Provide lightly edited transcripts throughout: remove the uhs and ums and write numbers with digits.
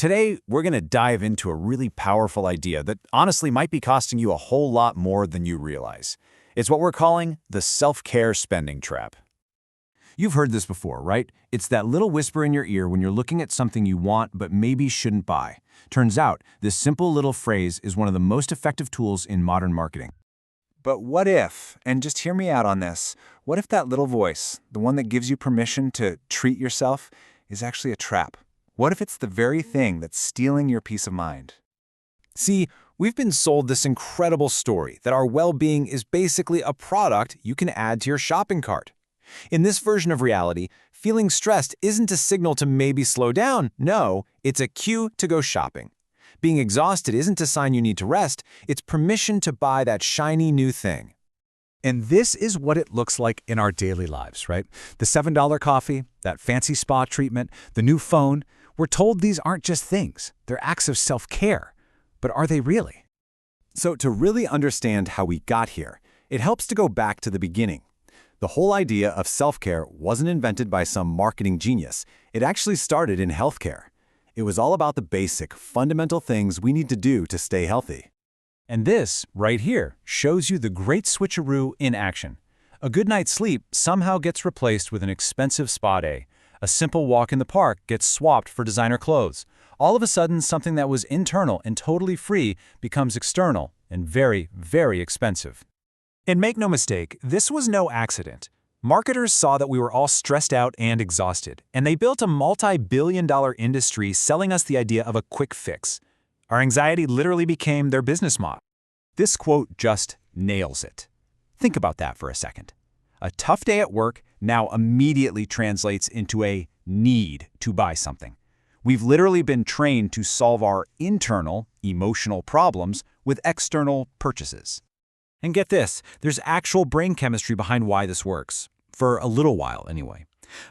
Today, we're going to dive into a really powerful idea that honestly might be costing you a whole lot more than you realize. It's what we're calling the self-care spending trap. You've heard this before, right? It's that little whisper in your ear when you're looking at something you want but maybe shouldn't buy. Turns out, this simple little phrase is one of the most effective tools in modern marketing. But what if, and just hear me out on this, what if that little voice, the one that gives you permission to treat yourself, is actually a trap? What if it's the very thing that's stealing your peace of mind? See, we've been sold this incredible story that our well-being is basically a product you can add to your shopping cart. In this version of reality, feeling stressed isn't a signal to maybe slow down. No, it's a cue to go shopping. Being exhausted isn't a sign you need to rest. It's permission to buy that shiny new thing. And this is what it looks like in our daily lives, right? The $7 coffee, that fancy spa treatment, the new phone. We're told these aren't just things. They're acts of self-care. But are they really? So to really understand how we got here, it helps to go back to the beginning. The whole idea of self-care wasn't invented by some marketing genius. It actually started in healthcare. It was all about the basic, fundamental things we need to do to stay healthy. And this, right here, shows you the great switcheroo in action. A good night's sleep somehow gets replaced with an expensive spa day. A simple walk in the park gets swapped for designer clothes. All of a sudden, something that was internal and totally free becomes external and very, very expensive. And make no mistake, this was no accident. Marketers saw that we were all stressed out and exhausted, and they built a multi-billion-dollar industry selling us the idea of a quick fix. Our anxiety literally became their business model. This quote just nails it. Think about that for a second. A tough day at work now immediately translates into a need to buy something. We've literally been trained to solve our internal, emotional problems with external purchases. And get this, there's actual brain chemistry behind why this works. For a little while, anyway.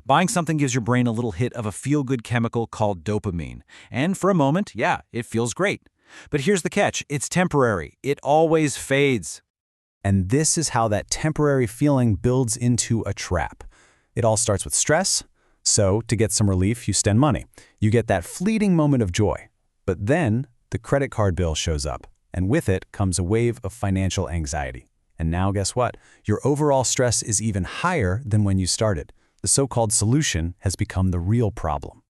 Buying something gives your brain a little hit of a feel-good chemical called dopamine. And for a moment, yeah, it feels great. But here's the catch, it's temporary. It always fades. And this is how that temporary feeling builds into a trap. It all starts with stress. So, to get some relief, you spend money. You get that fleeting moment of joy. But then, the credit card bill shows up. And with it comes a wave of financial anxiety. And now guess what? Your overall stress is even higher than when you started. The so-called solution has become the real problem.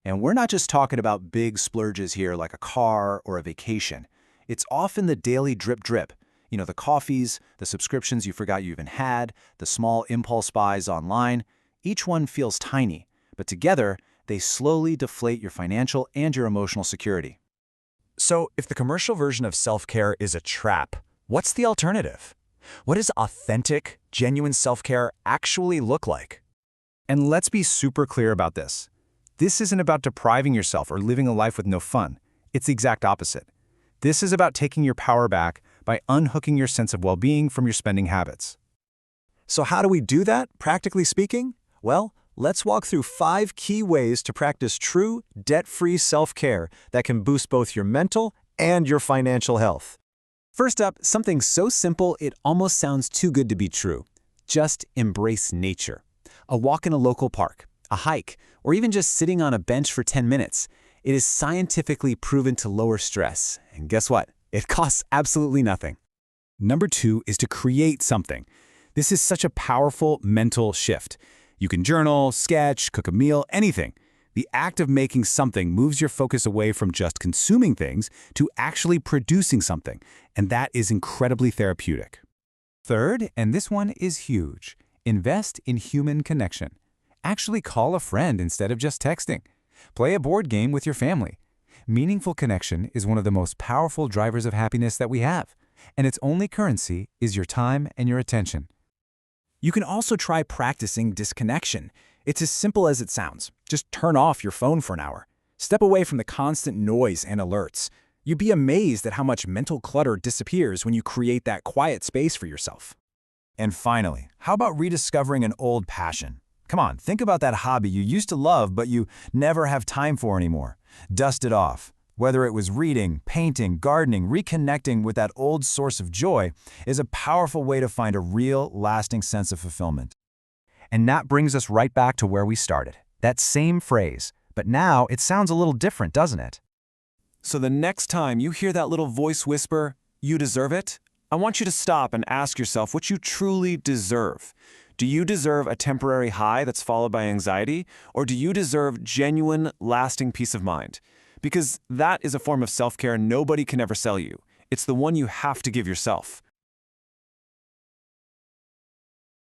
And we're not just talking about big splurges here like a car or a vacation. It's often the daily drip. You know, the coffees, the subscriptions you forgot you even had, the small impulse buys online. Each one feels tiny, but together, they slowly deflate your financial and your emotional security. So, if the commercial version of self-care is a trap, what's the alternative? What does authentic, genuine self-care actually look like? And let's be super clear about this. This isn't about depriving yourself or living a life with no fun. It's the exact opposite. This is about taking your power back by unhooking your sense of well-being from your spending habits. So how do we do that, practically speaking? Well, let's walk through 5 key ways to practice true, debt-free self-care that can boost both your mental and your financial health. First up, something so simple it almost sounds too good to be true. Just embrace nature. A walk in a local park, a hike, or even just sitting on a bench for 10 minutes. It is scientifically proven to lower stress. And guess what? It costs absolutely nothing. Number 2 is to create something. This is such a powerful mental shift. You can journal, sketch, cook a meal, anything. The act of making something moves your focus away from just consuming things to actually producing something, and that is incredibly therapeutic. Third, and this one is huge, invest in human connection. Actually call a friend instead of just texting. Play a board game with your family. Meaningful connection is one of the most powerful drivers of happiness that we have, and its only currency is your time and your attention. You can also try practicing disconnection. It's as simple as it sounds. Just turn off your phone for an hour. Step away from the constant noise and alerts. You'd be amazed at how much mental clutter disappears when you create that quiet space for yourself. And finally, how about rediscovering an old passion? Come on, think about that hobby you used to love but you never have time for anymore. Dust it off. Whether it was reading, painting, gardening, reconnecting with that old source of joy is a powerful way to find a real, lasting sense of fulfillment. And that brings us right back to where we started. That same phrase, But now it sounds a little different, doesn't it? So the next time you hear that little voice whisper, "You deserve it," I want you to stop and ask yourself what you truly deserve. Do you deserve a temporary high that's followed by anxiety, or do you deserve genuine, lasting peace of mind? Because that is a form of self-care nobody can ever sell you. It's the one you have to give yourself.